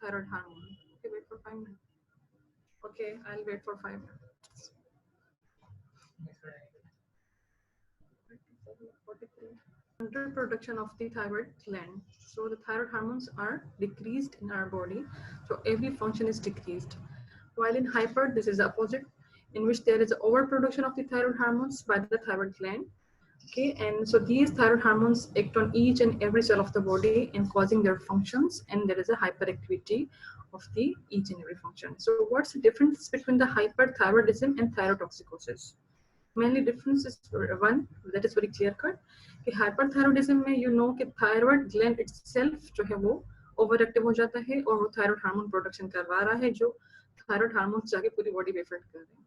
thyroid hormone. Okay, wait for 5 minutes. Okay, I'll wait for 5 minutes. Under production of the thyroid gland. So the thyroid hormones are decreased in our body. So every function is decreased. While in hyper, this is the opposite, in which there is overproduction of the thyroid hormones by the thyroid gland. Okay, and so these thyroid hormones act on each and every cell of the body and causing their functions, and there is a hyperactivity of the each and every function. So what's the difference between the hyperthyroidism and thyrotoxicosis? Mainly difference is one, that is very clear cut, कि hyperthyroidism में you know कि thyroid gland itself जो है वो overactive हो जाता है और वो thyroid hormone production करवा रहा है जो thyroid hormones जाके पूरी body में affect कर रहे हैं.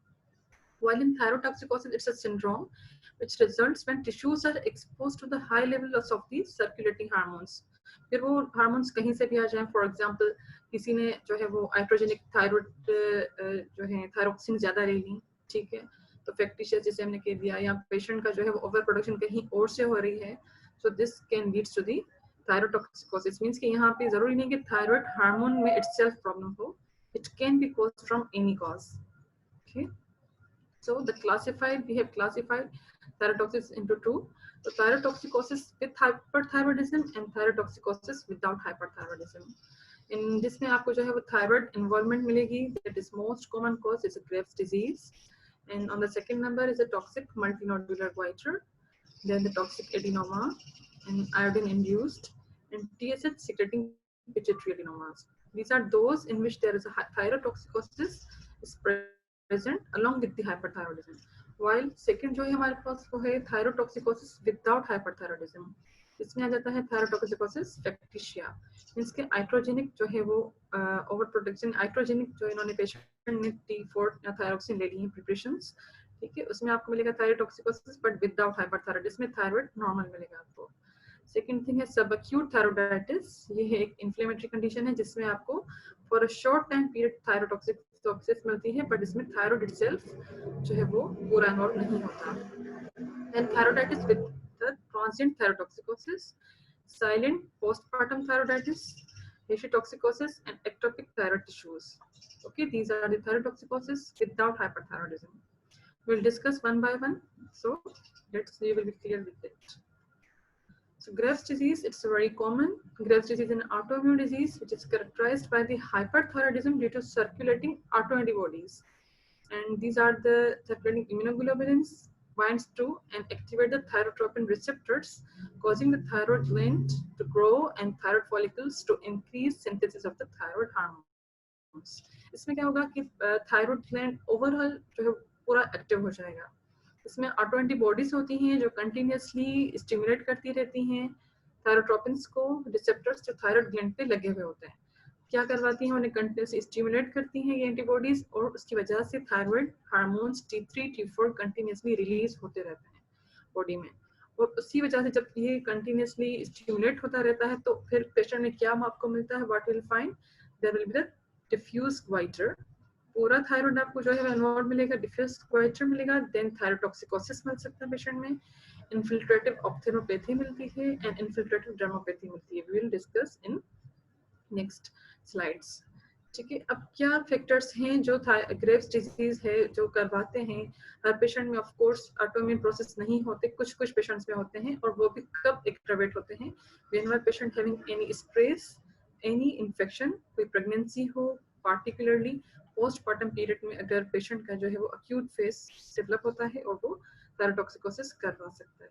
While in thyrotoxicosis, it's a syndrome which results when tissues are exposed to the high levels of the circulating hormones. फिर वो hormones कहीं से भी आ जाएं, for example किसी ने जो है वो iatrogenic thyroid जो है thyroxine ज़्यादा ले ली, ठीक है, तो factitious जिसे हमने कह दिया, या patient का जो है वो over production कहीं और से हो रही है, so this can lead to the thyrotoxicosis. Means कि यहाँ पे ज़रूरी नहीं कि thyroid hormone में itself problem हो, it can be caused from any cause. Okay. So we have classified thyrotoxics into two. So thyrotoxicosis with hyperthyroidism and thyrotoxicosis without hyperthyroidism. In जिसमें आपको जो है वो thyroid involvement मिलेगी, that is most common cause is a Graves' disease, and on the second number is a toxic multinodular goiter, then the toxic adenoma and iodine induced, and TSH secreting pituitary adenomas. These are those in which there is a thyrotoxicosis is present along with the hyperthyroidism. While second जो है हमारे पास वो है thyrotoxicosis without hyperthyroidism. इसमें आ जाता है thyrotoxicosis factitia. Means के iatrogenic जो है वो overproduction, iatrogenic जो इन्होंने पेशेंट ने T4 या thyroxine ले ली है preparations, ठीक है, उसमें आपको मिलेगा thyrotoxicosis but without hyperthyroidism में thyroid normal मिलेगा आपको. सेकेंड थिंग है सबअक्यूट थायरोइडाइटिस. ये है एक इन्फ्लेमेटरी कंडीशन है जिसमें आपको for a short time period thyrotoxicosis मिलती है, बट इसमें थायराइड इटसेल्फ जो है वो पूरा इन्वॉल्व नहीं होता. Then thyroiditis with the transient thyrotoxicosis, silent postpartum thyroiditis, hashitoxicosis and ectopic thyroid tissues. Okay, these are the thyrotoxicosis without hyperthyroidism. We'll discuss one by one, so you will be clear with it. So Graves' disease, it's very common. Graves' disease is an autoimmune disease which is characterized by the hyperthyroidism due to circulating autoantibodies. And these are the circulating immunoglobulins binds to and activate the thyrotropin receptors, causing the thyroid gland to grow and thyroid follicles to increase synthesis of the thyroid hormones. इसमें क्या होगा कि thyroid gland overall जो है पूरा active हो जाएगा. इसमें ऑटो एंटीबॉडीज होती हैं जो कंटिन्यूसली स्टिमुलेट करती रहती हैं थायरोट्रोपिन्स को, रिसेप्टर्स जो थायराइड ग्लैंड पे लगे हुए होते हैं. क्या करवाती हैं, उन्हें कंटिन्यूसली स्टिमुलेट करती हैं ये एंटीबॉडीज, और उसकी वजह से thyroid hormones T3 T4 continuously release होते रहते हैं बॉडी में. और उसी वजह से जब ये कंटिन्यूसली स्टिमुलेट होता रहता है तो फिर पेशेंट में क्या आपको मिलता है, what will find, there will be the diffuse goitre. पूरा थायराइड आपको जो है इन्वॉल्व मिलेगा, डिफ्यूज गोइटर मिलेगा. देन थायरोटॉक्सिकोसिस मिल सकता है पेशेंट में, इन्फिल्ट्रेटिव ऑप्थेनोपैथी मिलती है एंड इन्फिल्ट्रेटिव डर्मोपैथी मिलती है. We will discuss in next slides. ठीक है, अब क्या फैक्टर्स हैं जो ग्रेव्स डिजीज है जो करवाते हैं. हर पेशेंट में ऑफ कोर्स ऑटोइम्यून प्रोसेस नहीं होते, कुछ कुछ पेशेंट्स में होते हैं, और वो भी कब एक्टिवेट होते हैं, whenever patient having any stress, any infection, कोई प्रेगनेंसी हो, पार्टिकुलरली पोस्टपार्टम पीरियड में अगर पेशेंट का जो है वो अक्यूट फेज डेवलप होता है और वो थायरोटॉक्सिकोसिस करवा सकता है.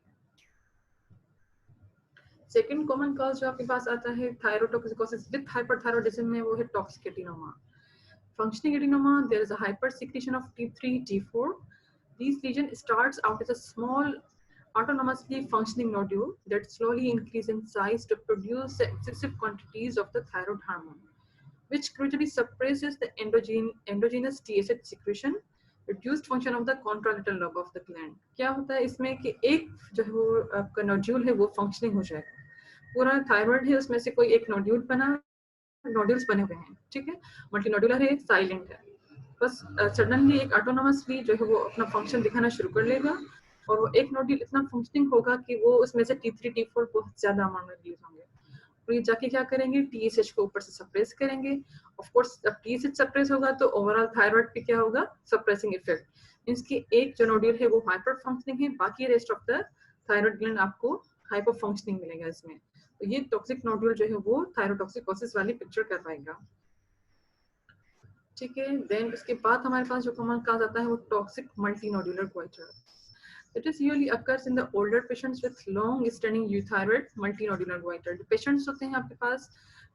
सेकंड कॉमन कॉज जो आपके पास आता है थायरोटॉक्सिकोसिस विद हाइपरथायरॉयडिज्म में, वो है toxic adenoma. Functioning adenoma, there is a hyper secretion of T3 T4. These lesion starts out as a small autonomously functioning nodule that slowly increase in size to produce excessive quantities of the thyroid hormone, which gradually suppresses the endogenous TSH secretion, reduced function of the contralateral lobe of the gland. क्या होता है इसमें कि एक जो है वो आपका नोड्यूल है वो फंक्शनिंग हो जाएगा. पूरा थायराइड है, उसमें से कोई एक नोड्यूल बना, नोड्यूल्स बने हुए हैं, ठीक है, मल्टीनोड्यूलर है, साइलेंट है. बस सडनली एक ऑटोनोमसली जो है वो अपना फंक्शन दिखाना शुरू कर लेगा, और वो एक नोड्यूल इतना फंक्शनिंग होगा कि वो उसमें से T3 T4 बहुत ज्यादा अमाउंट में रिलीज होंगे. और ये जाके क्या करेंगे, TSH को ऊपर से सप्रेस करेंगे। ऑफ कोर्स जब TSH सप्रेस होगा तो ओवरऑल थायराइड पे क्या होगा, सप्रेसिंग इफेक्ट। इसकी एक जो नोड्यूल है वो हाइपर फंक्शनिंग है, बाकी rest of the thyroid gland आपको हाइपर फंक्शनिंग मिलेगा इसमें। तो ये टॉक्सिक नोड्यूल जो है वो थायरोटॉक्सिकोसिस वाली पिक्चर करवाएगा। ठीक है, देन उसके बाद हमारे पास जो कॉमन कहा जाता है वो toxic multinodular goitre. It is usually occurs in the older patients with long-standing euthyroid multinodular goiter. जो patients होते हैं आपके पास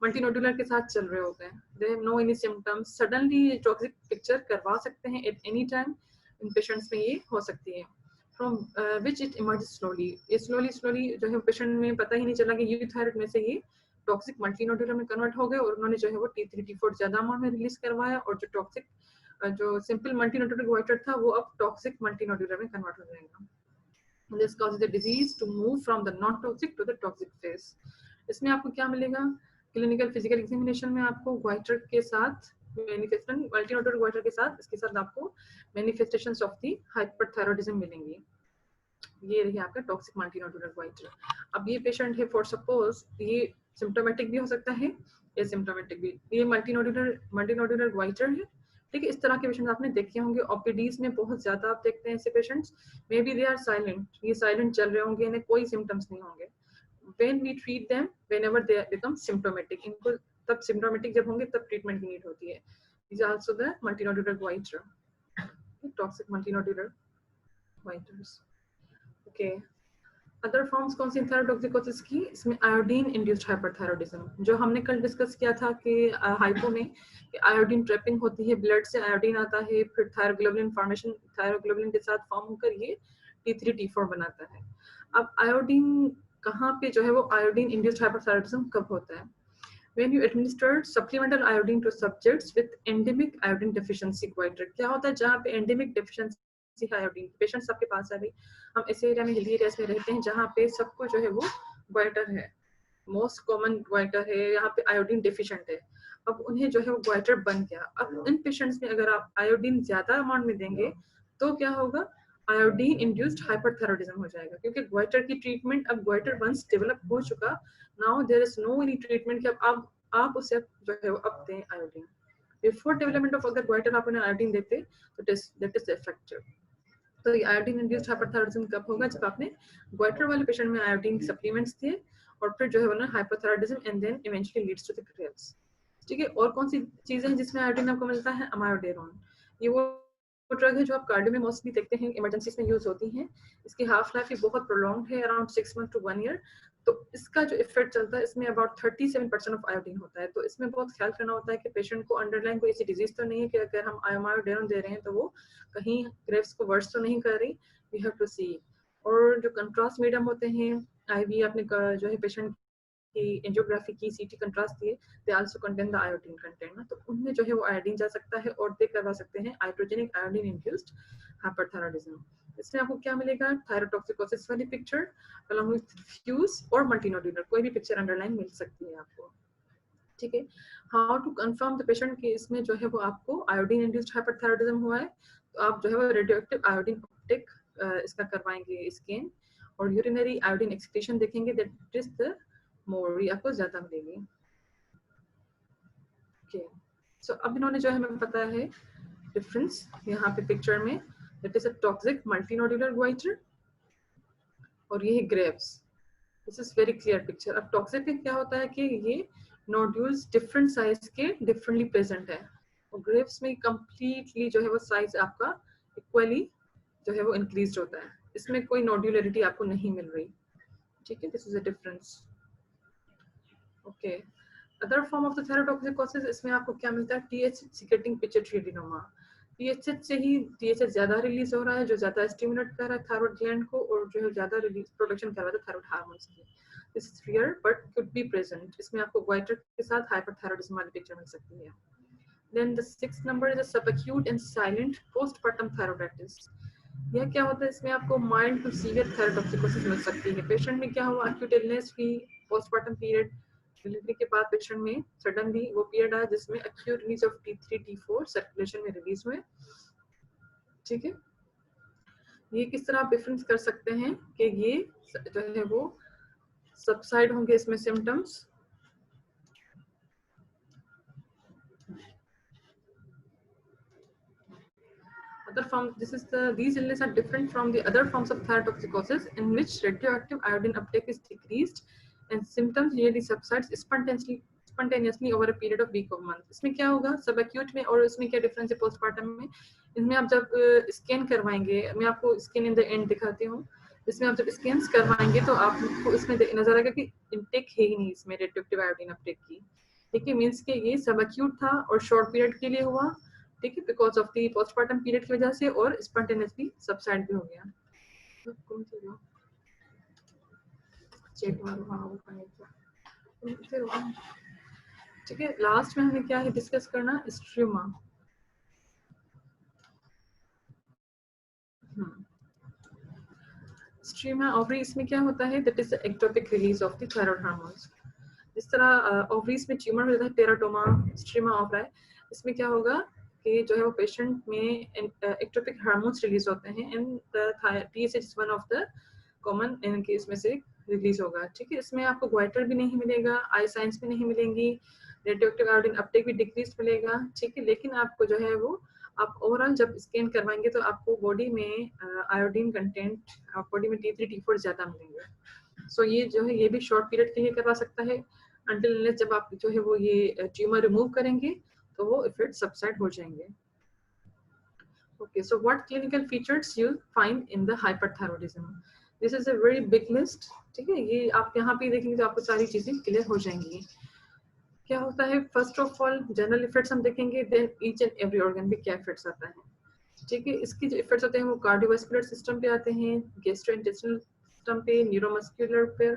multinodular के साथ चल रहे होते हैं, they have no any symptoms, suddenly toxic picture करवा सकते हैं at any time, in patients में ये हो सकती है, from which it emerges slowly. ये slowly जो है patient में पता ही नहीं चला कि euthyroid में से ये टॉक्सिक मल्टीनोड्यूलर में कन्वर्ट हो गए और उन्होंने जो है वो T3 T4 ज्यादा अमाउंट में रिलीज करवाया और जो टॉक्सिक जो सिंपल मल्टीनोड्यूलर गोइटर था वो अब टॉक्सिक मल्टीनोड्यूलर में कन्वर्ट हो जाएगा। This causes the disease to move from the non-toxic to the toxic phase. इसमें आपको क्या मिलेगा, क्लिनिकल फिजिकल एग्जामिनेशन में आपको गोइटर के साथ मैनिफेस्टेशन, मल्टीनोड्यूलर गोइटर के साथ इसके साथ आपको मैनिफेस्टेशंस ऑफ द हाइपरथायरॉइडिज्म मिलेंगी। ये रही आपका टॉक्सिक मल्टीनोड्यूलर गोइटर। अब ये पेशेंट है फॉर सपोज ये सिम्टोमेटिक भी हो सकता है, एसिम्टोमेटिक भी। ये मल्टीनोड्यूलर गोइटर है, ठीक है। इस तरह के पेशेंट आपने देखे होंगे ओपीडीज में, बहुत ज्यादा आप देखते हैं ऐसे patients. May be they are silent, ये साइलेंट चल रहे होंगे, इन्हें कोई सिम्टम्स नहीं होंगे। When we treat them whenever they become symptomatic, इनको तब सिम्टोमेटिक जब होंगे तब ट्रीटमेंट की नीड होती है। Is also the multinodular goitre, toxic multinodular goitres. Okay, other forms कौन सी थायरोटॉक्सिकोसिस की, इसमें आयोडीन इंड्यूस्ड हाइपरथायरॉइडिज्म, जो हमने कल डिस्कस किया था कि हाइपो में आयोडीन ट्रैपिंग होती है, ब्लड से आयोडीन आता है, फिर थायरोग्लोबुलिन फॉर्मेशन, थायरोग्लोबुलिन के साथ फॉर्म होकर ये T3 T4 बनाता है। अब आयोडीन कहाँ पे जो है वो आयोडीन इंड्यूस्ड हाइपरथायरॉइडिज्म कब होता है, when you administer supplemental iodine to subjects with endemic iodine deficiency goiter। क्या होता है, जहाँ पे endemic deficiency आयोडीन पेशेंट्स आपके पास आ गई, हम ऐसे एरिया में, हिली एरियाज में रहते हैं जहाँ पे सबको जो है वो गोइटर है, मोस्ट कॉमन गोइटर है, यहाँ पे आयोडीन डेफिशिएंट है। अब उन्हें जो है वो गोइटर बन गया। अब इन पेशेंट्स में अगर आप आयोडीन ज्यादा अमाउंट में देंगे तो क्या होगा, आयोडीन इंड्यूस्ड हाइपरथायरॉइडिज्म हो जाएगा, क्योंकि गोइटर की ट्रीटमेंट, अब गोइटर वंस डेवलप हो चुका, now there is no any treatment कि अब आप उसे जो है वो अब दें आयोडीन। बिफोर डेवलपमेंट ऑफ अगर गोइटर आप उन्हें आयोडीन देते तो दैट इज इफेक्टिव। तो ये आयोडीन इंड्यूस्ड हाइपरथायरॉइडिज्म कब होगा, जब आपने गोइटर वाले पेशेंट में आयोडीन सप्लीमेंट्स दिए और फिर जो है वो ना hyperthyroidism and then eventually leads to the Graves. ठीक है, और कौन सी चीजें हैं जिसमें आयोडीन आपको मिलता है, अमायोडेरोन। ये वो ड्रग है जो आप कार्डियो में मोस्टली देखते हैं, इमरजेंसीज में यूज होती है। इसकी हाफ लाइफ भी बहुत प्रोलॉन्ग है, अराउंड 6 मंथ टू 1 ईयर। तो इसका जो इफेक्ट चलता है इसमें अबाउट 37% ऑफ आयोडीन होता है। तो इसमें बहुत ख्याल करना होता है कि पेशेंट को अंडरलाइन कोई ऐसी डिजीज तो नहीं है कि अगर हम अमायोडेरोन दे रहे हैं तो वो कहीं ग्रेव्स को वर्स तो नहीं कर रही, वी हैव टू सी। और जो कंट्रास्ट मीडियम होते हैं, आईवी आपने जो है पेशेंट की एंजियोग्राफी की, सीटी कंट्रास्ट दिए, they also contain the iodine content ना, तो उनमें जो है वो आयोडीन जा सकता है और दे करवा सकते हैं हाइड्रोजेनिक आयोडीन इंड्यूस्ड हाइपरथायरॉइडिज्म। इसमें आपको क्या मिलेगा, थायरोटॉक्सिकोसिस वाली पिक्चर along with फ्यूज और मल्टीनोड्यूलर, कोई भी पिक्चर अंडरलाइन मिल सकती है आपको। ठीक है, how to confirm the patient कि इसमें जो है वो आपको आयोडीन इंड्यूस्ड हाइपरथायरॉइडिज्म हुआ है, तो आप जो है वो रेडियोएक्टिव आयोडीन अपटेक इसका करवाएंगे स्कैन, और यूरिनरी आयोडीन एक्सक्रीशन देखेंगे, दैट इज द मोर, ये आपको ज्यादा मिलेगी। ओके, सो अब इन्होंने जो है हमें पता है डिफरेंस यहाँ पे पिक्चर में, that is a toxic multinodular goitre और ये है Graves. This is very clear picture. अब टॉक्सिक में क्या होता है कि ये नोड्यूल्स डिफरेंट साइज के डिफरेंटली प्रेजेंट है, और ग्रेव्स में कंप्लीटली जो है वो साइज आपका इक्वली जो है वो इंक्रीज होता है, इसमें कोई नोड्यूलरिटी आपको नहीं मिल रही। ठीक है, this is a difference. Okay, other form of the thyrotoxicosis, इसमें आपको क्या मिलता है, टीएचएच सीक्रेटिंग पिट्यूटरी एडेनोमा। टीएचएच से ही टीएचएच ज्यादा रिलीज हो रहा है, जो ज्यादा स्टिमुलेट कर रहा है थायराइड ग्लैंड को, और जो है ज्यादा रिलीज प्रोडक्शन कर रहा है थायराइड हार्मोन्स की। This is rear but could be present. इसमें आपको गोइटर के साथ हाइपरथायरॉइडिज्म वाली पिक्चर मिल सकती है। Then the 6th number is a subacute and silent postpartum thyroiditis. यह क्या होता है, इसमें आपको माइल्ड टू सीवियर थायरोटॉक्सिकोसिस मिल सकती है। पेशेंट में क्या हुआ, एक्यूट इलनेस हुई, पोस्टपार्टम पीरियड, डिलीवरी के बाद पेशेंट में सडनली वो पीरियड आया जिसमें acute release of T3 T4 circulation में रिलीज हुए। ठीक है, ये किस तरह आप डिफरेंस कर सकते हैं कि ये जो है वो सबसाइड होंगे इसमें symptoms, other form, these illness are different from the other forms of thyrotoxicosis in which radioactive iodine uptake is decreased and symptoms usually subsides spontaneously over a period of week or month. इसमें क्या होगा सब acute में, और इसमें क्या difference है postpartum में? इसमें आप जब scan करवाएंगे, मैं आपको scan in the end दिखाती हूँ, इसमें आप जब scans करवाएंगे तो आपको इसमें नजर आएगा कि intake है ही नहीं इसमें radioactive iodine uptake की, ठीक है, मीन्स कि ये सब acute था और short period के लिए हुआ, ठीक है, because of the postmortem period की वजह से, और स्पॉन्टेनियसली सबसाइड भी हो गया। ठीक है, लास्ट में हमें क्या है डिस्कस करना, स्ट्रिमा। स्ट्रिमा ओवरी, इसमें क्या होता है, that is the ectopic release of the thyroid hormones. जिस तरह ओवरीज में ट्यूमर होता है टेराटोमा, स्ट्रिमा ओवराई, इसमें क्या होगा कि जो है वो पेशेंट में एक्टोपिक हार्मोन्स रिलीज होते हैं and TSH is one of the common इनके इसमें से रिलीज होगा, ठीक है। इसमें आपको ग्वाइटर भी नहीं मिलेगा, आई साइंस भी नहीं मिलेंगी, रेडियोएक्टिव आयोडीन अपटेक भी डिक्रीज मिलेगा, ठीक है, लेकिन आपको जो है वो आप ओवरऑल जब स्कैन करवाएंगे तो आपको बॉडी में आयोडीन कंटेंट, बॉडी में T3 T4 ज्यादा मिलेंगे। सो ये जो है ये भी शॉर्ट पीरियड के लिए करवा सकता है, अंटिल जब आप जो है वो ये ट्यूमर रिमूव करेंगे तो वो इफेक्ट सबसाइड हो जाएंगे। Okay, so what clinical features you find in the hyperthyroidism? This is a very big list, ठीक है, ये आप यहाँ पे देखेंगे तो आपको सारी चीजें क्लियर हो जाएंगी। क्या होता है, first of all general effects हम देखेंगे, then each and every organ पे क्या इफेक्ट्स आता है, ठीक है। इसकी जो इफेक्ट्स होते हैं वो कार्डियोवास्कुलर सिस्टम पे आते हैं, गैस्ट्रोइंटेस्टिनल सिस्टम पे, न्यूरोमस्कुलर पे,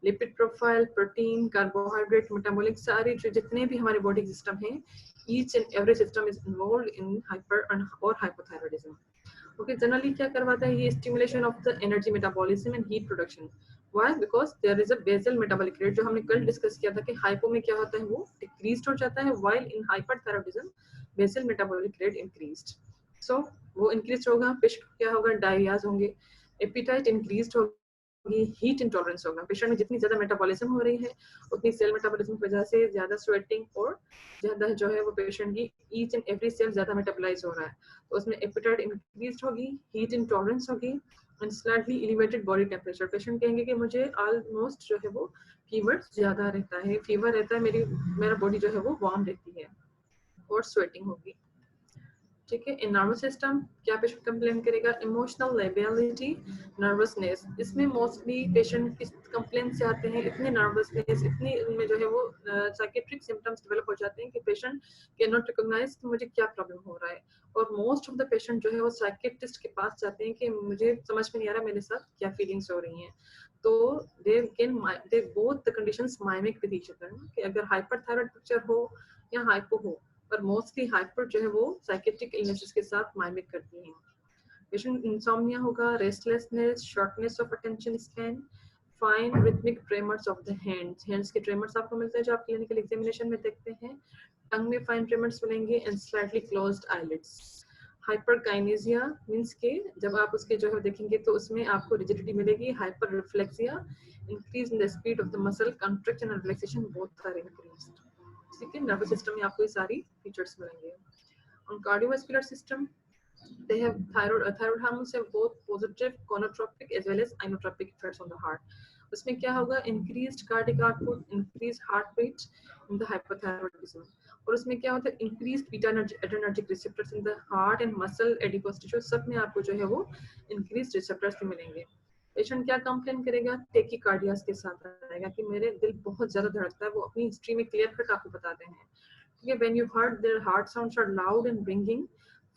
lipid profile, protein, carbohydrate, metabolic, सारे जो जितने भी हमारे बॉडी सिस्टम हैं, each and every system is involved in hyper or hypothyroidism. Okay, generally क्या करवाता है ये, stimulation of the energy metabolism and heat production. Why? Because there is a basal metabolic rate, जो हमने कल डिस्कस किया था कि हाइपो में क्या होता है वो डिक्रीज्ड हो जाता है, while in hyperthyroidism basal metabolic rate increased. So वो इंक्रीज होगा, पेशेंट क्या होगा, डायरियाज होंगे, एपिटाइट इंक्रीज्ड होगी, हीट इंटॉलरेंस होगा, पेशेंट में जितनी ज्यादा मेटाबॉलिज्म हो रही है उतनी सेल मेटाबॉलिज्म की वजह से ज्यादा स्वेटिंग और ज्यादा जो है वो पेशेंट की ईच एंड एवरी सेल ज्यादा मेटाबोलाइज हो रहा है, तो उसमें एपिटाइट इंक्रीज होगी, हीट इंटॉलरेंस होगी and slightly elevated body temperature. Patient कहेंगे कि मुझे ऑलमोस्ट जो है वो फीवर ज्यादा रहता है, फीवर रहता है, मेरा बॉडी जो है वो वार्म रहती है और स्वेटिंग होगी, ठीक है। इन नर्वस सिस्टम क्या पेशेंट कंप्लेन करेगा, इमोशनल लेबिलिटी, नर्वसनेस, इसमें मोस्टली पेशेंट किस कंप्लेन से आते हैं, इतने नर्वसनेस, इतनी उनमें जो है वो साइकेट्रिक सिम्टम्स डेवलप हो जाते हैं कि पेशेंट कैन नॉट रिकॉग्नाइज कि मुझे क्या प्रॉब्लम हो रहा है, और मोस्ट ऑफ द पेशेंट जो है वो साइकेट्रिस्ट के पास जाते हैं कि मुझे समझ में नहीं आ रहा मेरे साथ क्या फीलिंग्स हो रही हैं, तो they both the conditions mimic with each other, कि अगर हाइपरथायराइड पिक्चर हो या हाइपो हो, पर मोस्टली हाइपर जो है वो साइकेट्रिक इलनेसेस के साथ माइमिक करती हैं। पेशेंट इंसोम्निया होगा, restlessness, shortness of attention span, fine rhythmic tremors of the hands, hands के ट्रेमर्स आपको मिलते हैं जो आप क्लिनिकल एग्जामिनेशन में देखते हैं, टंग में फाइन ट्रेमर्स मिलेंगे and slightly closed eyelids. Hyperkinesia means के जब आप उसके जो है देखेंगे तो उसमें आपको रिजिडिटी मिलेगी, hyperreflexia, increase in the speed of the muscle contraction and relaxation both are increased, ठीक है। नर्वस सिस्टम में आपको ये सारी फीचर्स मिलेंगे। On cardiovascular system, they have thyroid hormones have both positive gonotropic as well as inotropic effects on the heart. उसमें क्या होगा, increased cardiac output, increased heart rate in the hypothyroidism, और उसमें क्या होता है, increased beta adrenergic receptors in the heart and muscle adipose tissue, सब में आपको जो है वो increased receptors भी मिलेंगे। पेशेंट क्या कंप्लेन करेगा, टेकिकार्डियास के साथ आएगा कि मेरे दिल बहुत ज्यादा धड़कता है, वो अपनी हिस्ट्री में क्लियर कट आपको बताते हैं, ठीक है। When you heard their heart sounds are loud and ringing,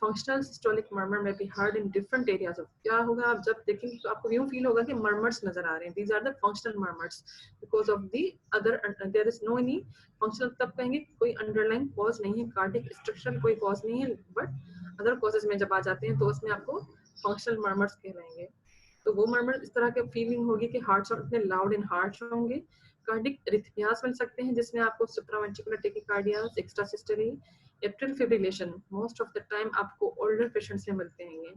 functional systolic murmur may be heard in different areas of, क्या होगा आप जब देखेंगे तो आपको यूं फील होगा कि मर्मर्स नजर आ रहे हैं, these are the functional murmurs because of the other, there is no any functional, तब कहेंगे कोई अंडरलाइन कॉज नहीं है, कार्डियक स्ट्रक्चरल कोई कॉज नहीं है, बट अदर कॉजेज में जब आ जाते हैं तो उसमें आपको फंक्शनल मर्मर्स कहलाएंगे। तो वो मर्मर इस तरह की फीलिंग होगी कि हार्ट साउंड इतने लाउड एंड हार्श होंगे। कार्डिक रिथमियास मिल सकते हैं जिसमें आपको supraventricular tachycardias, extrasystole, atrial fibrillation most of the time आपको ओल्डर पेशेंट्स में मिलते हैं,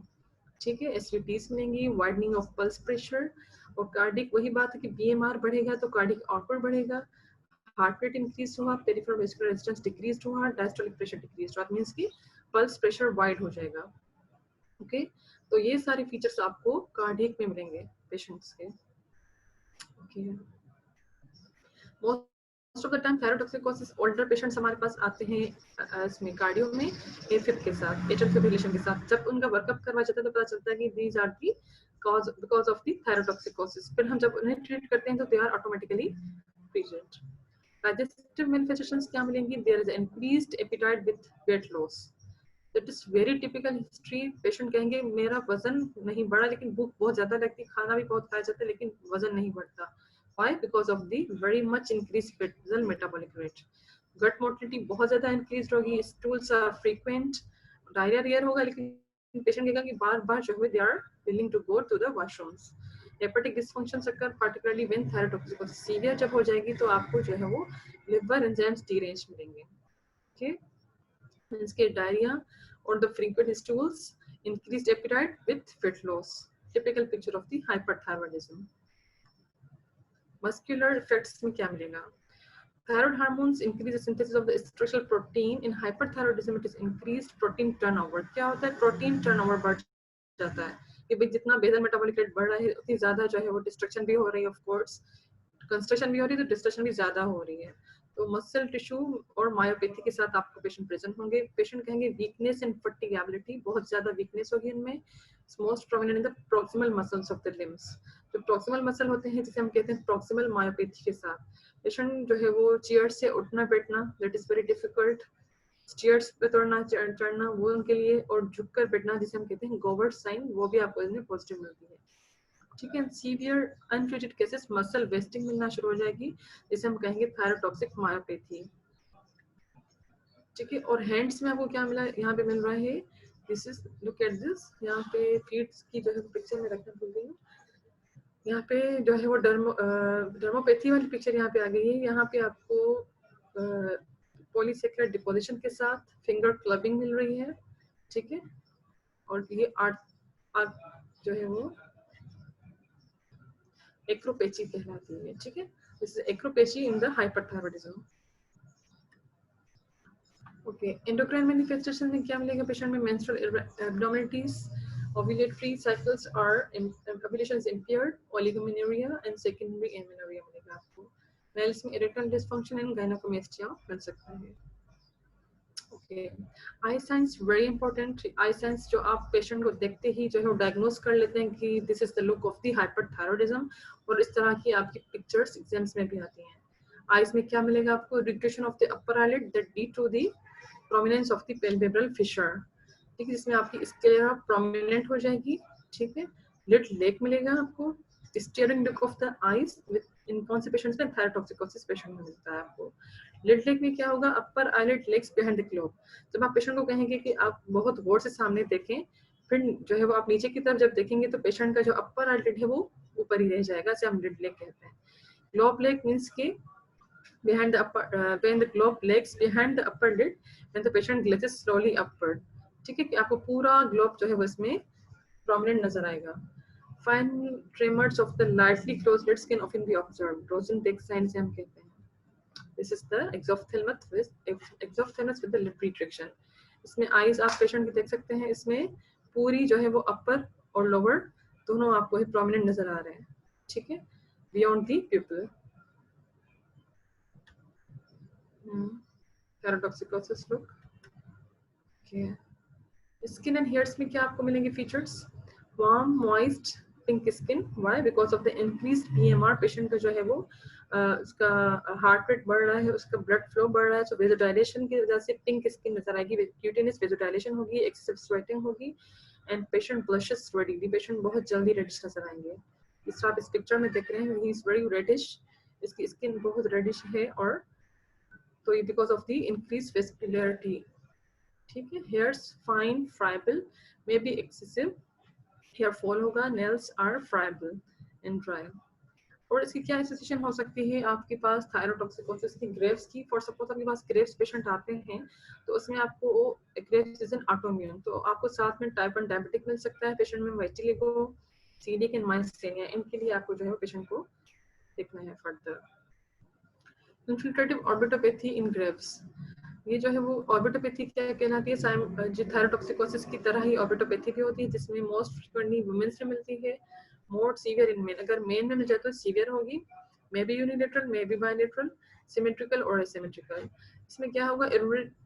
ठीक है। एसवीटीज मिलेंगी, वाइडनिंग ऑफ पल्स प्रेशर, और कार्डिक वही बात है कि बीएमआर बढ़ेगा तो कार्डिक आउटपुट बढ़ेगा, हार्ट रेट इंक्रीज हुआ, पेरिफेरल वेस्कुलर रेजिस्टेंस डिक्रीज हुआ, डायस्टोलिक प्रेशर डिक्रीज हुआ, मींस कि पल्स प्रेशर वाइड हो जाएगा। ओके, तो ये सारे फीचर्स आपको कार्डियक में मिलेंगे पेशेंट्स के। Okay, most of the time thyrotoxicosis older patients हमारे पास आते हैं इसमें कार्डियो में एफिब के साथ, एट्रियल फिब्रिलेशन के साथ। जब उनका वर्कअप करवाया जाता है तो पता चलता है कि these are the cause because of the thyrotoxicosis. फिर हम जब उन्हें ट्रीट करते हैं तो they are automatically present. Digestive manifestations क्या मिलेंगी? There is increased appetite with weight loss. That is very typical history. Patient कहेंगे मेरा वजन नहीं बढ़ा लेकिन भूख बहुत ज्यादा लगती, खाना भी बहुत खाया जाता है लेकिन वजन नहीं बढ़ता। Why? Because of the very much increased basal metabolic rate. Gut motility बहुत ज्यादा increased होगी, stools are frequent, diarrhea rare होगा लेकिन पेशेंट कहेगा कि बार-बार जो है they are willing to go to the washrooms. Hepatic dysfunctions occur particularly when thyrotoxicosis severe जब हो जाएगी तो आपको जो है वो liver enzymes deranged मिलेंगे. Okay? इसके diarrhea or the frequent stools, increased appetite with weight loss. Typical picture of the hyperthyroidism. Muscular effects में क्या मिलेगा? Thyroid hormones increase the synthesis of the structural protein. In hyperthyroidism it is increased protein turnover. क्या होता है? Protein turnover बढ़ जाता है कि भाई जितना बेसल मेटाबॉलिक रेट बढ़ रहा है उतनी ज्यादा जो है वो डिस्ट्रक्शन भी हो रही है, ऑफ कोर्स कंस्ट्रक्शन भी हो रही है तो डिस्ट्रक्शन भी ज्यादा हो रही है। तो मसल टिश्यू और मायोपैथी के साथ आपको पेशेंट प्रेजेंट होंगे। पेशेंट कहेंगे वीकनेस एंड फटीगेबिलिटी, बहुत ज्यादा वीकनेस होगी इनमें। Most prominent in the proximal muscles of the limbs. जो प्रॉक्सिमल मसल होते हैं जिसे हम कहते हैं प्रॉक्सिमल मायोपैथी के साथ पेशेंट जो है वो चेयर से उठना बैठना that is very difficult, stairs पे चढ़ना वो उनके लिए, और झुककर बैठना जिसे हम कहते हैं गोवर्ड साइन, वो भी आपको इसमें पॉजिटिव मिलती है। ठीक है, severe untreated cases muscle wasting मिलना शुरू हो जाएगी जिसे हम कहेंगे थायरोटॉक्सिक मायोपैथी। ठीक है, और हैंड्स में आपको क्या मिला? यहाँ पे मिल रहा है, this is look at this, यहाँ पे फीट की जो है पिक्चर में रखना भूल गई हूँ। यहाँ पे जो है वो डर्मोपैथी वाली पिक्चर यहाँ पे आ गई है। यहाँ पे आपको पॉलीसेक्युलर डिपोजिशन के साथ फिंगर क्लबिंग मिल रही है। ठीक है, और ये आर्ट जो है वो एक्रोपेची कहलाती है। ठीक है, this is acropachy in the hyperthyroidism. Okay, endocrine manifestation में क्या मिलेगा पेशेंट में? Menstrual abnormalities, ovulatory cycles are ovulation is impaired, oligomenorrhea and secondary amenorrhea मिलेगा आपको। मेल्स में erectile dysfunction and gynecomastia मिल सकता है। ओके, आई साइंस वेरी इंपॉर्टेंट। आई science जो आप पेशेंट को देखते ही जो है डायग्नोज कर लेते हैं कि this is the look of the hyperthyroidism, और इस तरह की आपकी पिक्चर्स एग्जाम्स में भी आती हैं। आईज में क्या मिलेगा आपको? Retraction of the upper eyelid that lead to the prominence of the palpebral fissure. ठीक है, जिसमें आपकी स्क्लेरा प्रोमिनेंट हो जाएगी। ठीक है, लिड लेक मिलेगा आपको, steering look of the eyes with in कौन से पेशेंट्स में? थायरोटॉक्सिकोसिस पेशेंट में मिलता है आपको। लिड लेक में क्या होगा? Upper eyelid legs behind the globe. जब आप पेशेंट को कहेंगे कि आप बहुत गौर से सामने देखें, फिर जो है वो आप नीचे की तरफ जब देखेंगे तो पेशेंट का जो अपर आईलिड है वो ऊपर ही रह जाएगा, इसे हम लिड लेक कहते हैं। ग्लोब लेक मींस कि behind the upper when the globe lags behind the upper lid when the patient glances slowly upward। ठीक है, कि आपको पूरा ग्लोब जो है वो इसमें प्रोमिनेंट नजर आएगा। Fine tremors of the lightly closed lids can often be observed, Rosenbach sign से हम कहते हैं। This is the exophthalmos with the lid retraction. इसमें आईज आप पेशेंट की देख सकते हैं, इसमें पूरी जो है वो अपर और लोअर दोनों आपको ही प्रोमिनेंट नजर आ रहे हैं। ठीक है, beyond the pupil. Paradoxicosis look. Okay, skin and hairs में क्या आपको मिलेंगे features? Warm moist pink skin. Why? Because of the increased PMR. Patient का जो है वो उसका हार्ट रेट बढ़ रहा है, उसका ब्लड फ्लो बढ़ रहा है, तो वेजोडाइलेशन की वजह से पिंक स्किन नजर आएगी। क्यूटेनियस वेजोडाइलेशन होगी, एक्सेसिव स्वेटिंग होगी and patient blushes readily. Patient बहुत जल्दी रेडिश नजर आएंगे। इस तरह आप इस पिक्चर में देख रहे हैं, ही इज वेरी रेडिश, इसकी स्किन बहुत रेडिश है, और तो ये because of the increase vascularity. ठीक है, hairs fine friable, may be excessive hair fall होगा, nails are friable and dry. और इसकी क्या एसोसिएशन हो सकती है आपके पास थायरोटॉक्सिकोसिस की? ग्रेव्स की। फॉर सपोज आपके पास ग्रेव्स पेशेंट आते हैं तो उसमें आपको ग्रेव्स इज एन ऑटोइम्यून, तो आपको साथ में टाइप 1 डायबिटिक मिल सकता है पेशेंट में, विटिलिगो, सीलिक एंड माइस्थेनिया। इनके लिए आपको जो है पेशेंट को देखना है further. Infiltrative orbitopathy in grapes. ये जो है वो ऑर्बिटोपैथी क्या कहलाती है, जो थायरोटॉक्सिकोसिस की तरह ही ऑर्बिटोपैथी भी होती है, जिसमें मोस्ट फ्रिक्वेंटली वुमेन्स में मिलती है, मोर सीवियर इन मेन। अगर मेन में मिल जाए तो सीवियर होगी, may be unilateral, may be bilateral, symmetrical और एसिमेट्रिकल। इसमें क्या होगा,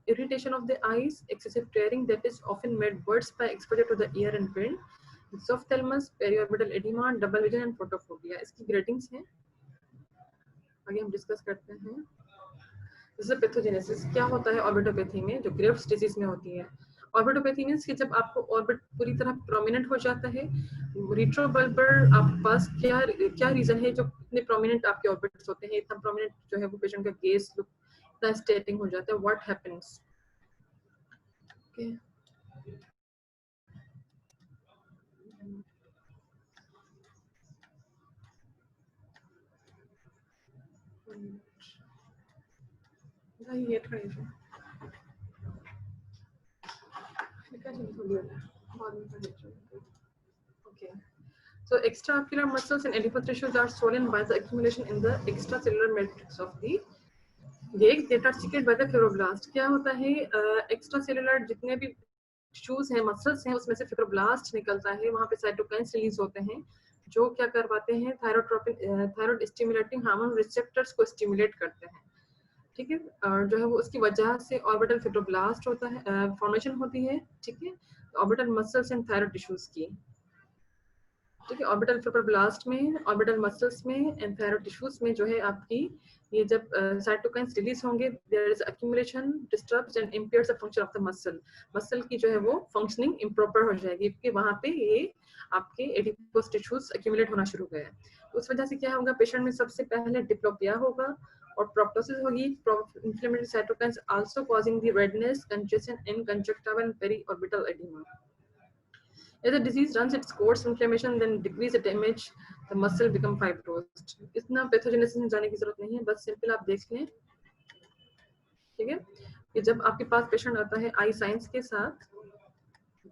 irritation of the eyes, excessive tearing that is often made worse by exposure to the ear and brain, exophthalmos, periorbital oedema, double vision and photophobia. इसकी gradings हैं, आगे हम discuss करते हैं। जैसे पैथोजेनेसिस क्या होता है ऑर्बिटोपैथी में, जो ग्रेव्स डिजीज में होती है। ऑर्बिटोपैथी मींस कि जब आपको ऑर्बिट पूरी तरह प्रोमिनेंट हो जाता है, रिट्रोबल्बर आपके पास क्या क्या रीजन है जो इतने प्रोमिनेंट आपके ऑर्बिट्स होते हैं, इतना प्रोमिनेंट जो है वो पेशेंट का गेज लुक इतना स्टेटिंग हो जाता है, व्हाट हैपेंस। ओके, ये try Okay. So extraocular muscles and adipose tissues are swollen by the accumulation in the extracellular matrix of the eggs that are secreted by the fibroblast. क्या होता है, extracellular जितने भी टिश्यूज हैं, muscles हैं, उसमें से फिब्रोब्लास्ट निकलता है, वहाँ पे साइटोकाइन्स रिलीज होते हैं जो क्या करवाते हैं, थायरॉइड स्टिमुलेटिंग हार्मोन रिसेप्टर्स को स्टिमुलेट करते हैं। ठीक है, और जो है वो उसकी वजह से ऑर्बिटल फिब्रोब्लास्ट होता है, फॉर्मेशन होती है। ठीक है, orbital muscles and thyroid tissues की। ठीक है, ऑर्बिटल फिब्रोब्लास्ट में, ऑर्बिटल मसल्स में एंड थायरॉइड टिश्यूज में जो है आपकी ये जब साइटोकाइन्स रिलीज होंगे, there is accumulation, disturbs and impairs the function of the muscle. Muscle की जो है वो फंक्शनिंग इम्प्रॉपर हो जाएगी क्योंकि वहां पे ये आपके एडिपोस टिश्यूज एक्यूमुलेट होना शुरू हो गए। उस वजह से क्या होगा, पेशेंट में सबसे पहले डिप्लोपिया होगा और प्रोप्टोसिस होगी, inflammatory cytokines also causing the redness, congestion in conjunctiva and periorbital oedema. As the disease runs its course, inflammation then decrease the damage, the muscle become fibrosed. इतना पैथोजेनेसिस में जाने की जरूरत नहीं है, बस सिंपल आप देख लें। ठीक है, कि जब आपके पास पेशेंट आता है आई साइंस के साथ,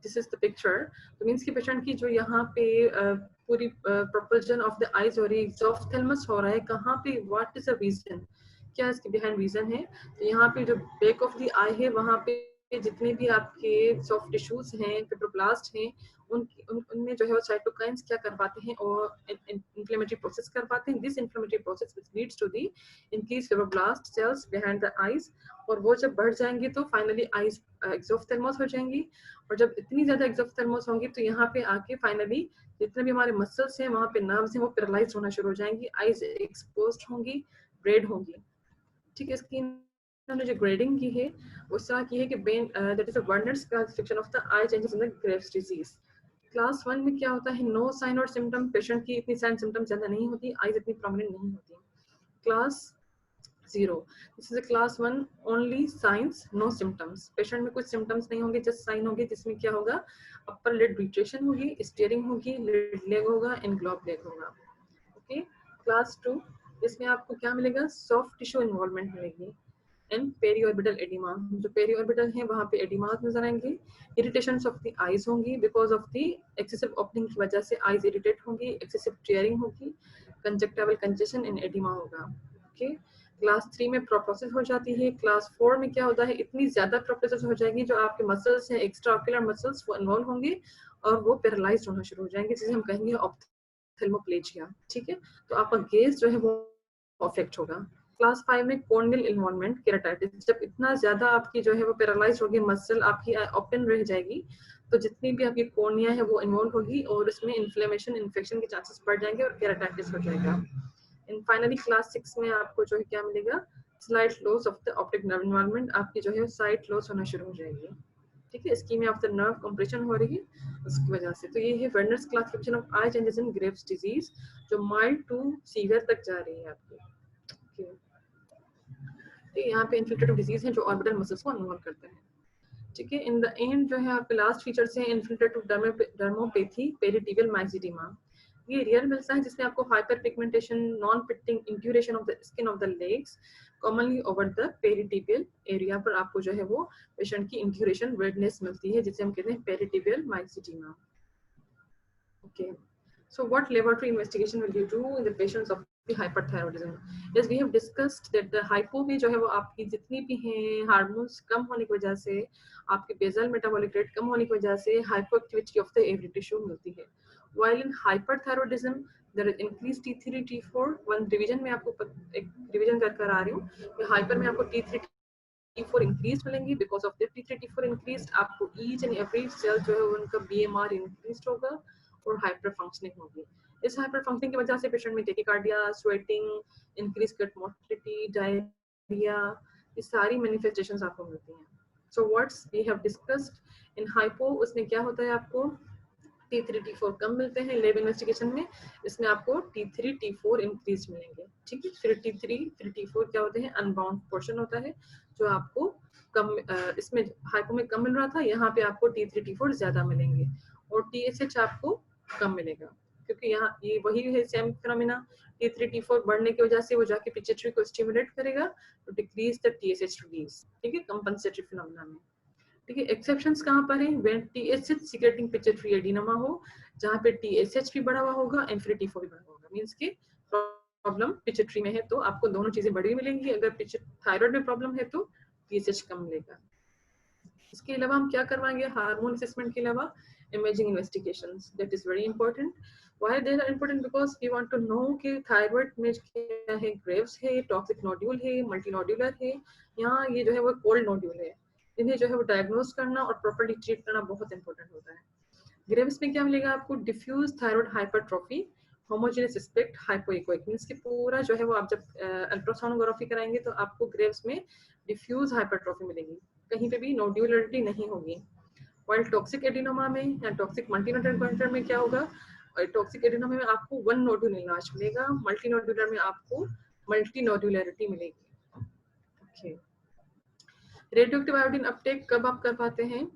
दिस इज द पिक्चर, तो मींस कि पेशेंट की जो यहाँ पे पूरी प्रोपल्जन ऑफ द आईज हो रही है, एक्सोफ्थेल्मस हो रहा है, कहाँ पे, व्हाट इज द रीजन, क्या इसके बिहाइंड रीजन है। तो यहाँ पे जो बैक ऑफ द आई है, वहाँ पे जितने भी आपके सॉफ्ट टिश्यूज हैं, फिब्रोब्लास्ट हैं, उनमें जो है वो साइटोकाइन्स क्या करवाते हैं और इन्फ्लेमेटरी प्रोसेस करवाते हैं। This inflammatory process which leads to the increase fibroblast cells behind the eyes, और वो जब बढ़ जाएंगे तो फाइनली आईज एक्सोफ्थेल्मस हो जाएंगी, और जब इतनी ज्यादा एक्सोफ्थेल्मस होंगी तो यहाँ पे आके फाइनली जितने भी हमारे मसल्स हैं, वहाँ पे नर्व्स हैं, वो पैरालाइज होना शुरू हो जाएंगी, आईज एक्सपोज्ड होंगी, रेड होंगी। ठीक है, इसकी हमने जो ग्रेडिंग की है उस तरह की है कि that is a Werner's classification of the I changes in the Graves disease. Class 1 में क्या होता है, नो साइन और सिम्टम, पेशेंट की इतनी साइन सिम्टम ज्यादा नहीं होती, आईज इतनी प्रोमिनेंट नहीं होती। Class 0, this is a class 1, only signs no symptoms, patient में कुछ सिम्टम्स नहीं होंगे, जस्ट साइन होंगे, जिसमें क्या होगा, अपर लिड रिट्रेक्शन होगी, स्टीयरिंग होगी, लिड लेग होगा एंड ग्लोब लेग होगा। ओके, क्लास 2, इसमें आपको क्या मिलेगा, सॉफ्ट टिश्यू इन्वॉल्वमेंट मिलेगी एंड पेरीऑर्बिटल एडिमा, जो पेरीऑर्बिटल है वहाँ पे एडिमास नजर आएंगे, इरिटेशंस ऑफ द आईज होंगी because of the excessive opening की वजह से आईज इरिटेट होंगी, एक्सेसिव टीयरिंग होगी, कंजक्टिवल कंजेशन इन एडिमा होगा। ओके, क्लास 3 में प्रोप्टोसिस हो जाती है। क्लास 4 में क्या होता है, इतनी ज्यादा प्रोप्टोसिस हो जाएगी, जो आपके मसल्स हैं, एक्स्ट्रा ऑक्यूलर मसल्स, वो इन्वॉल्व होंगे और वो पैरालाइज होना शुरू हो जाएंगे, जिसे हम कहेंगे ऑप्थेल्मोप्लेजिया। ठीक है, तो आपका गेज जो है वो अफेक्ट होगा। क्लास 5 में कॉर्नियल इन्वॉल्वमेंट केराटाइटिस, जब इतना ज्यादा आपकी जो है वो पैरालाइज होगी, मसल आपकी ओपन रह जाएगी, तो जितनी भी आपकी कॉर्निया है वो इन्वॉल्व होगी और इसमें इन्फ्लेमेशन, इन्फेक्शन के चांसेस बढ़ जाएंगे और केराटाइटिस हो जाएगा। एंड फाइनली क्लास 6 में आपको जो है क्या मिलेगा, slight loss of the optic nerve involvement, आपकी जो है साइट लॉस होना शुरू हो जाएगी। ठीक है, ischaemia of the nerve compression हो रही है उसकी वजह से। तो ये है Werner's classification of eye changes in Graves disease, जो माइल्ड टू सीवियर तक जा रही है आपकी। okay. तो यहाँ पे इन्फिल्ट्रेटिव डिजीज है जो ऑर्बिटल मसल्स को इन्वॉल्व करते हैं। ठीक है, इन द एंड जो है आपके लास्ट फीचर्स हैं इन्फिल्ट्रेटिव डर्मोपैथी, पेरिटिबियल माइक्सिडिमा। ये रियर मिलता है जिसमें आपको hyper pigmentation, non pitting induration of the skin of the legs, commonly over the pretibial area पर आपको जो है वो पेशेंट की इंड्यूरेशन रेडनेस मिलती है, जिसे हम कहते हैं pretibial myxoedema. Okay, so what laboratory investigation will you do in the patients of hyperthyroidism. Yes, we have discussed that the hypo में जो है वो आपकी जितनी भी हैं हार्मोन्स कम होने की वजह से, आपके बेसल मेटाबॉलिक रेट कम होने की वजह से हाइपोएक्टिविटी ऑफ द एवरी टिश्यू मिलती है. While in hyperthyroidism there is increased T3 T4. One revision में आपको एक रिवीजन कर आ रही हूँ कि हाइपर में आपको T3 T4 इंक्रीज मिलेंगी. Because of the T3 T4 increase आपको ईच एंड एवरी सेल जो है उनका BMR इंक्रीज होगा और हाइपर फंक्शनिंग होगी. इस हाइपर फंक्शनिंग की वजह से पेशेंट में tachycardia, sweating, increase gut motility, diarrhoea, ये सारी मैनिफेस्टेशंस आपको मिलती हैं. So what's we have discussed in hypo, उसमें क्या होता है आपको T3 T4 कम मिलते हैं लैब इन्वेस्टिगेशन में. इसमें आपको T3 T4 इंक्रीज मिलेंगे. ठीक है, फिर T3 फिर T4 क्या होते हैं, अनबाउंड पोर्शन होता है जो आपको कम इसमें हाइपो में कम मिल रहा था, यहाँ पे आपको T3 T4 ज्यादा मिलेंगे और TSH आपको कम मिलेगा क्योंकि यहाँ ये वही है सेम फिनोमेना. T3 T4 बढ़ने की वजह से वो जाके पिट्यूटरी को स्टिमुलेट करेगा तो डिक्रीज द TSH रिलीज. ठीक है, कंपनसेटरी फिनोमेना में. ठीक है, एक्सेप्शंस कहाँ पर है, when TSH secreting pituitary adenoma हो, जहाँ पे TSH भी बढ़ा हुआ होगा एंड फिर T4 भी बढ़ा हुआ होगा. मींस कि प्रॉब्लम पिट्यूटरी में है तो आपको दोनों चीजें बड़ी मिलेंगी. अगर थायराइड में प्रॉब्लम है तो TSH कम मिलेगा. इसके अलावा हम क्या करवाएंगे हार्मोन असेसमेंट के अलावा, imaging investigations. That is very important. Why they are important, because we want to know कि थायराइड में क्या है, ग्रेव्स है, टॉक्सिक नोड्यूल है, मल्टीनोड्यूलर है, यहाँ ये जो है वो कोल्ड नोड्यूल है. इन्हें जो है वो डायग्नोज करना और प्रॉपर्ली ट्रीट करना बहुत इंपॉर्टेंट होता है. ग्रेव्स में क्या मिलेगा आपको, diffuse thyroid hypertrophy, homogenous aspect, hypoechoic. Means कि पूरा जो है वो आप जब अल्ट्रासोनोग्राफी कराएंगे तो आपको ग्रेव्स में डिफ्यूज हाइपरट्रॉफी मिलेगी, कहीं पे भी नोड्यूलरिटी नहीं होगी. वाइल टॉक्सिक एडिनोमा में या टॉक्सिक मल्टीनोड्यूलर में क्या होगा, टॉक्सिक एडिनोमा में आपको वन नोड्यूल इलाज मिलेगा, मल्टीनोड्यूलर में आपको मल्टीनोड्यूलरिटी मिलेगी. ओके, रेडियोएक्टिव आयोडीन अपटेक कब आप कर पाते हैं,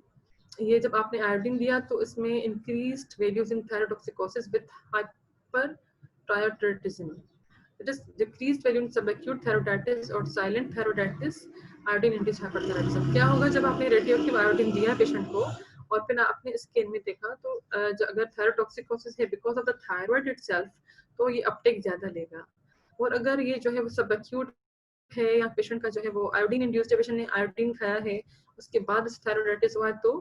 ये जब आपने आयोडीन दिया तो इसमें increased values in thyrotoxicosis with hyperthyroidism. It is decreased value in subacute thyroiditis और silent thyroiditis, iodine induced hyperthyroidism. क्या होगा जब आपने रेडियोएक्टिव आयोडीन दिया पेशेंट को और फिर आपने स्कैन में देखा तो अगर थायरोटॉक्सिकोसिस है because of the thyroid itself तो ये अपटेक ज्यादा लेगा. और अगर ये जो है वो सबक्यूट है या पेशेंट का जो है वो आयोडीन इंड्यूस्ड पेशेंट ने आयोडीन खाया है उसके बाद थायरोइडाइटिस हुआ है तो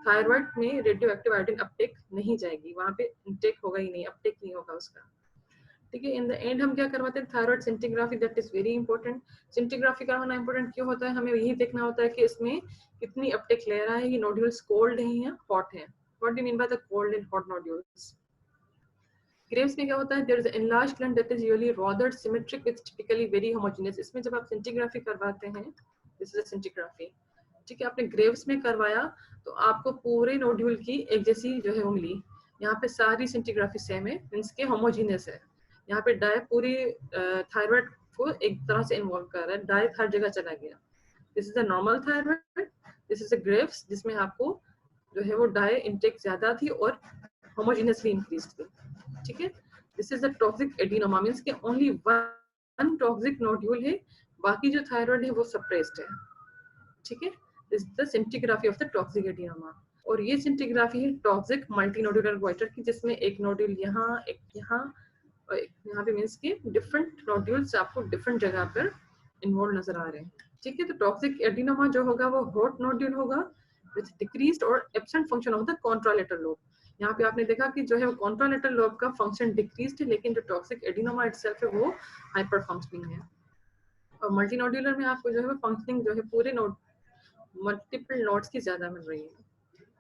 थायराइड में रेडियोएक्टिव आयोडीन अपटेक नहीं जाएगी, वहां पे इंटेक होगा ही नहीं, अपटेक नहीं होगा उसका. ठीक है, इन द एंड हम क्या करवाते हैं, thyroid scintigraphy. That is very important. Scintigraphy करवाना इंपॉर्टेंट क्यों होता है, हमें यही देखना होता है कि इसमें कितनी अपटेक ले रहा है, ये नोड्यूल्स कोल्ड है या हॉट है. What do mean by the cold and hot nodules. Graves में क्या होता है, there is an enlarged gland that is usually rather symmetric with typically very homogeneous. इसमें जब आप सेंटीग्राफी करवाते हैं, दिस इज अ सेंटीग्राफी. ठीक है, आपने ग्रेव्स में करवाया तो आपको पूरे नोड्यूल की एक जैसी जो है वो मिली. यहाँ पे सारी सेंटीग्राफी सेम है, मींस के होमोजेनियस है. यहाँ पे डाई पूरी थायराइड को एक तरह से इन्वॉल्व कर रहा है, डाई हर जगह चला गया. This is a normal thyroid, this is a Graves जिसमें आपको जो है वो डाई इंटेक ज्यादा थी और होमोजेनियसली इंक्रीज थी. ठीक है, this is the toxic adenoma, means के ओनली वन टॉक्सिक नोड्यूल है, बाकी जो थायराइड है वो सप्रेस्ड है. ठीक है, this is the scintigraphy of the toxic adenoma. और ये सेंटीग्राफी है टॉक्सिक मल्टीनोड्यूलर गोइटर की, जिसमें एक नोड्यूल यहाँ, एक यहाँ और एक यहाँ पे, मींस के डिफरेंट नोड्यूल्स आपको डिफरेंट जगह पर इन्वॉल्व नजर आ रहे हैं. ठीक है, तो टॉक्सिक एडिनोमा जो होगा वो हॉट नोड्यूल होगा विद डिक्रीज्ड और absent function of the contralateral lobe. यहाँ पे आपने देखा कि जो है वो कॉन्ट्रालेटरल लोब का फंक्शन डिक्रीज्ड है, लेकिन जो टॉक्सिक एडिनोमा इटसेल्फ है वो हाइपर फंक्शनिंग है. और मल्टीनोड्यूलर में आपको जो है वो फंक्शनिंग जो है पूरे नोड मल्टीपल नोड्स की ज्यादा मिल रही है.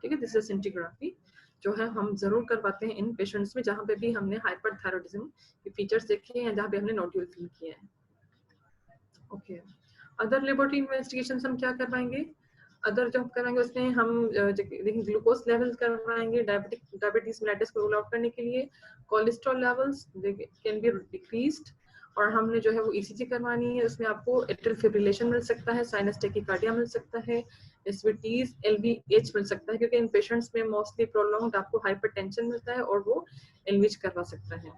ठीक है, दिस इज सेंटीग्राफी जो है हम जरूर करवाते हैं इन पेशेंट्स में जहाँ पे भी हमने हाइपरथायरॉइडिज्म के फीचर्स देखे हैं या जहाँ पे हमने नोड्यूल फील किए हैं. ओके, अदर लेबोरेटरी इन्वेस्टिगेशंस हम क्या करवाएंगे, अदर जो हम कराएंगे उसमें हम देखिए ग्लूकोज लेवल्स करवाएंगे डायबिटीज मेलिटस को रूल आउट करने के लिए. Cholesterol levels can be decreased. और हमने जो है वो ईसीजी करवानी है, उसमें आपको एट्रियल फिब्रिलेशन मिल सकता है, साइनस टैकीकार्डिया मिल सकता है, एसवीटीज, एलवीएच मिल सकता है, क्योंकि इन पेशेंट्स में मोस्टली प्रोलॉन्ग्ड आपको हाइपरटेंशन मिलता है और वो एलवीएच करवा सकता है.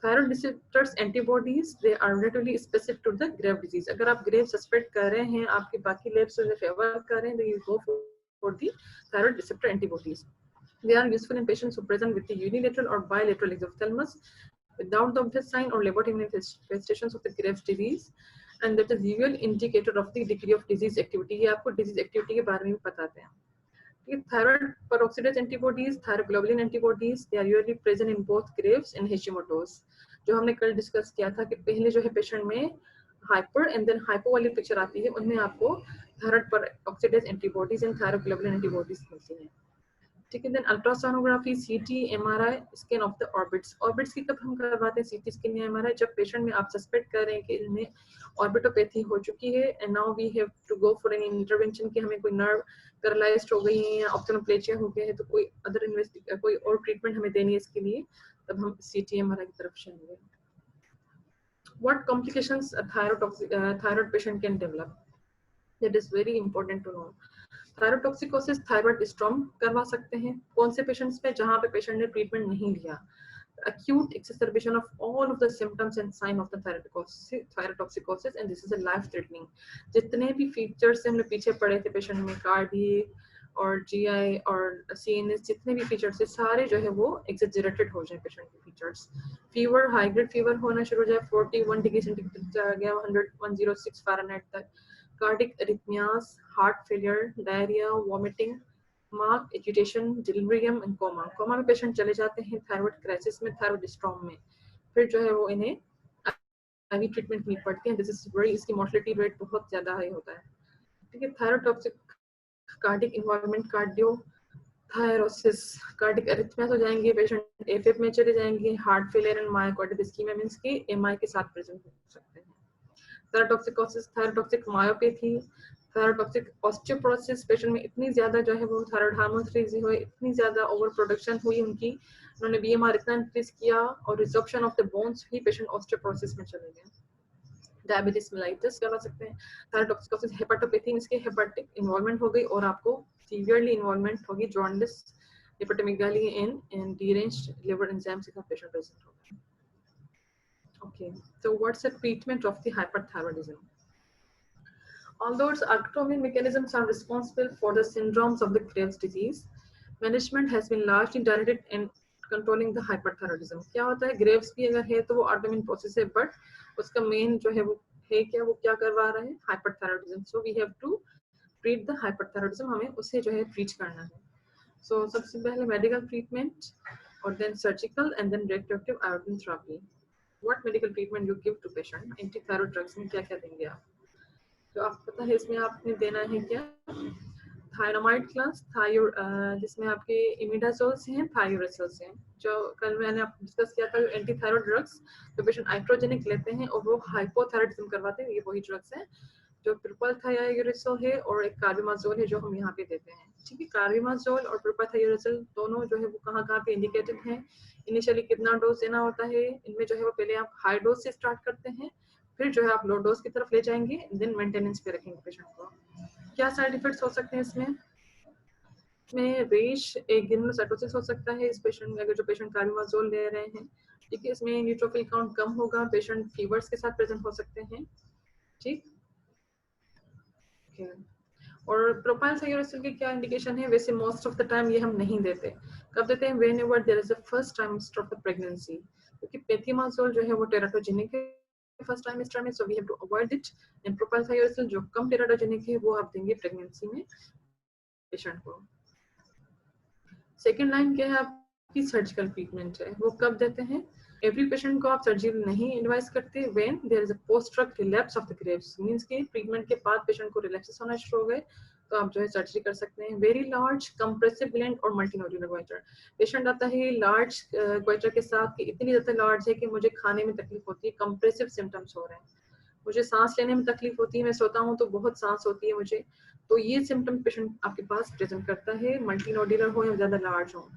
Thyroid receptors antibodies they are relatively specific to the grave disease. अगर आप ग्रेव सस्पेक्ट कर रहे हैं, आपके बाकी लैब्स उन्हें फेवर कर रहे हैं, तो you go for the thyroid receptor antibodies. They are useful in patients who present with the unilateral or bilateral exophthalmos without the obvious sign or laboratory manifestations of the Graves' disease, and that is usual indicator of the degree of disease activity. ये आपको disease activity के बारे में भी बताते हैं. Thyroid peroxidase antibodies, thyroglobulin antibodies, they are usually present in both Graves and Hashimoto's. जो हमने कल डिस्कस किया था कि पहले जो है पेशेंट में हाइपर एंड देन हाइपो वाली पिक्चर आती है, उनमें आपको thyroid peroxidase antibodies and thyroglobulin antibodies मिलती हैं. ठीक है. Then ultrasonography, CT, MRI, scan of the orbits. Orbits की कब हम करवाते हैं सीटी स्कैन या एमआरआई? जब पेशेंट में आप सस्पेक्ट कर रहे हैं कि इनमें ऑर्बिटोपैथी हो चुकी है and now we have to go for an intervention कि हमें कोई नर्व पैरालाइज्ड हो गई है या ऑप्थेल्मोप्लेजिया हो गया है, तो कोई अदर कोई और ट्रीटमेंट हमें देनी है इसके लिए, तब हम सीटी एमआरआई की तरफ चलेंगे. What complications a thyroid patient can develop? That is very important to know. Thyrotoxicosis, thyroid storm करवा सकते हैं. कौन से पेशेंट्स पे? जहां पे पेशेंट ने ट्रीटमेंट नहीं लिया. Acute exacerbation of all of the symptoms and sign of the thyrotoxicosis, and this is a life threatening. जितने भी फीचर्स हमने पीछे पढ़े थे पेशेंट में, कार्डियक और जीआई और सीएनएस, जितने भी फीचर्स है सारे जो है वो एक्सेजरेटेड हो जाए पेशेंट के features. Fever, high grade fever होना शुरू हो जाए, 41 डिग्री सेंटीग्रेड जा गया 106 फ़ारेनहाइट तक. Cardiac arrhythmias, heart failure, diarrhoea, vomiting, mark agitation, delirium and coma. Coma में पेशेंट चले जाते हैं थायराइड क्राइसिस में, थायराइड स्टॉर्म में, फिर जो है वो इन्हें आईवी ट्रीटमेंट नीड पड़ती है. दिस इज वेरी, इसकी मोर्टेलिटी रेट बहुत ज्यादा हाई होता है. ठीक है. Thyrotoxic cardiac involvement, cardio thyrosis, cardiac arrhythmias हो जाएंगे, पेशेंट एफएफ में चले जाएंगे, heart failure and myocardial ischaemia means के एमआई के साथ प्रेजेंट हो सकते हैं. Thyrotoxicosis, thyrotoxic myopathy, thyrotoxic osteoporosis, patient में इतनी ज्यादा जो है वो थायराइड हार्मोन रिलीज हुए, इतनी ज्यादा ओवर प्रोडक्शन हुई उनकी, उन्होंने बीएमआर इतना इंक्रीज किया और रिजॉर्प्शन ऑफ द बोन्स हुई, पेशेंट ऑस्टियोपोरोसिस में चले गए. डायबिटीज मेलाइटिस करवा सकते हैं. थायरोटॉक्सिकोसिस, हेपाटोपैथी, इसके हेपाटिक इन्वॉल्वमेंट हो गई और आपको सीवियरली इन्वॉल्वमेंट होगी, jaundice, hepatomegaly and deranged liver enzymes के साथ पेशेंट प्रेजेंट होगा. Okay, so what's the treatment of the hyperthyroidism? Although its autoimmune mechanisms are responsible for the syndromes of the Graves' disease, management has been largely directed in controlling the hyperthyroidism. क्या होता है? Graves भी अगर है तो वो autoimmune process है, but उसका main जो है वो है क्या, वो क्या करवा रहा है? Hyperthyroidism. So we have to treat the hyperthyroidism, हमें उसे जो है treat करना है. So सबसे पहले medical treatment और then surgical and then radioactive iodine therapy. What medical treatment you give to patient? Anti-thyroid drugs में क्या क्या देंगे आप? तो आपको पता है इसमें आपने देना है क्या? थायरामाइड क्लास, जिसमें आपके इमिडाजोल्स हैं, थायोरेसल्स हैं. जो कल मैंने आपको डिस्कस किया था, एंटी थायराइड ड्रग्स तो पेशेंट आइट्रोजेनिक लेते हैं और वो हाइपोथायराइडिज्म करवाते हैं. ये वही ड्रग्स हैं जो प्रोपाथायोरेसल है और एक कार्बिमाजोल है जो हम यहाँ पे देते हैं. ठीक है. कार्बिमाजोल और प्रोपाथायोरेसल दोनों जो है वो कहाँ पे इंडिकेटेड हैं. इनिशियली कितना डोज देना होता है इनमें जो है वो पहले आप हाई डोज से स्टार्ट करते हैं, फिर जो है आप लो डोज की तरफ ले जाएंगे, देन मेंटेनेंस पे रखेंगे पेशेंट को. क्या साइड इफेक्ट्स हो सकते हैं इसमें? रेश, एक गिनोसाइटोसिस हो सकता है इस पेशेंट में अगर जो पेशेंट कार्बिमाजोल ले रहे हैं. ठीक है. इसमें न्यूट्रोफिल काउंट कम होगा, पेशेंट फीवर्स के साथ प्रेजेंट हो सकते हैं. ठीक. और प्रोपाइल थायोरेसल की क्या इंडिकेशन है? वैसे मोस्ट ऑफ द टाइम ये हम नहीं देते. कब देते हैं? Whenever there is a first trimester of the pregnancy, क्योंकि पेथिमाजोल जो है वो टेराटोजेनिक है फर्स्ट ट्राइमेस्टर में, so we have to avoid it. And propylthiouracil जो कम टेराटोजेनिक है वो आप देंगे प्रेगनेंसी में पेशेंट को. सेकेंड लाइन क्या है आपकी? सर्जिकल ट्रीटमेंट है. वो कब देते हैं? एवरी पेशेंट को आप सर्जरी नहीं एडवाइस करते when there is a post drug relapse of the Graves, means के ट्रीटमेंट के बाद पेशेंट को रिलैप्सेस होना शुरू हो गए तो आप जो है सर्जरी कर सकते हैं. वेरी लार्ज कंप्रेसिव ग्लैंड और मल्टीनोड्यूलर ग्वाइटर. पेशेंट आता है लार्ज ग्वाइटर के साथ कि इतनी ज्यादा लार्ज है कि मुझे खाने में तकलीफ होती है, कंप्रेसिव सिम्टम्स हो रहे हैं, मुझे सांस लेने में तकलीफ होती है, मैं सोता हूँ तो बहुत सांस होती है मुझे. तो ये सिम्टम पेशेंट आपके पास प्रेजेंट करता है, मल्टीनोड्यूलर हो या ज्यादा लार्ज हो,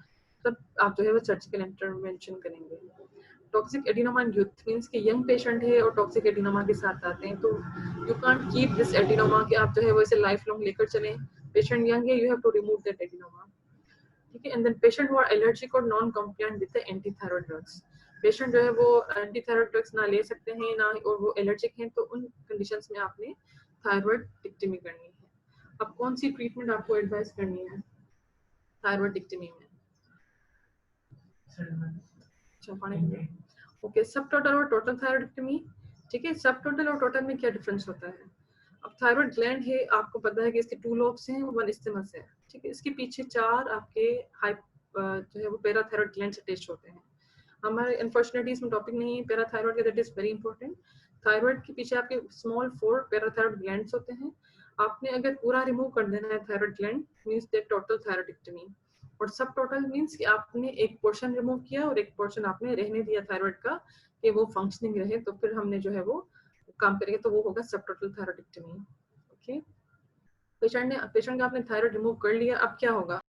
तब आप जो है वो सर्जिकल इंटरवेंशन करेंगे. Toxic adenoma in youth, means कि यंग पेशेंट है और टॉक्सिक एडिनोमा के साथ आते हैं, तो you can't keep this adenoma कि आप जो है वो इसे लाइफ लॉन्ग लेकर चलें. पेशेंट यंग है, you have to remove that adenoma. ठीक है. And then patient who are allergic और non compliant with the anti thyroid drugs. Patient जो है वो एंटी थायराइड ड्रग्स ना ले सकते हैं ना, और वो एलर्जिक हैं, तो उन कंडीशंस में आपने थायराइडक्टमी करनी है. अब कौन सी ट्रीटमेंट आपको एडवाइस करनी है थायराइडक्टमी में? ओके, सब टोटल और टोटल थायरॉइडेक्टमी, ठीक है। सब टोटल और टोटल में क्या डिफरेंस होता है? अब थायरॉइड ग्लैंड है, आपको पता है कि इसके 2 लोब्स हैं, 1 इस्थिमस है, ठीक है। इसके पीछे 4 आपके जो है वो पैराथायरॉइड ग्लैंड से अटैच होते हैं। हमारे अनफॉर्चुनेटली इसमें टॉपिक नहीं है पैराथायरॉइड का, that is very important. Thyroid के पीछे आपके स्मॉल 4 पैराथायरॉइड ग्लैंड्स होते हैं। आपने अगर पूरा रिमूव कर देना है thyroid gland, means that total thyroidectomy. और सब टोटल मींस कि आपने एक पोर्शन रिमूव किया और एक पोर्शन आपने रहने दिया थायरॉइड का कि वो फंक्शनिंग रहे, तो फिर हमने जो है वो काम करेंगे, तो वो होगा सब टोटल थायरॉइडेक्टमी। ओके, पेशेंट का आपने थायरॉइड रिमूव कर लिया, अब क्या होगा?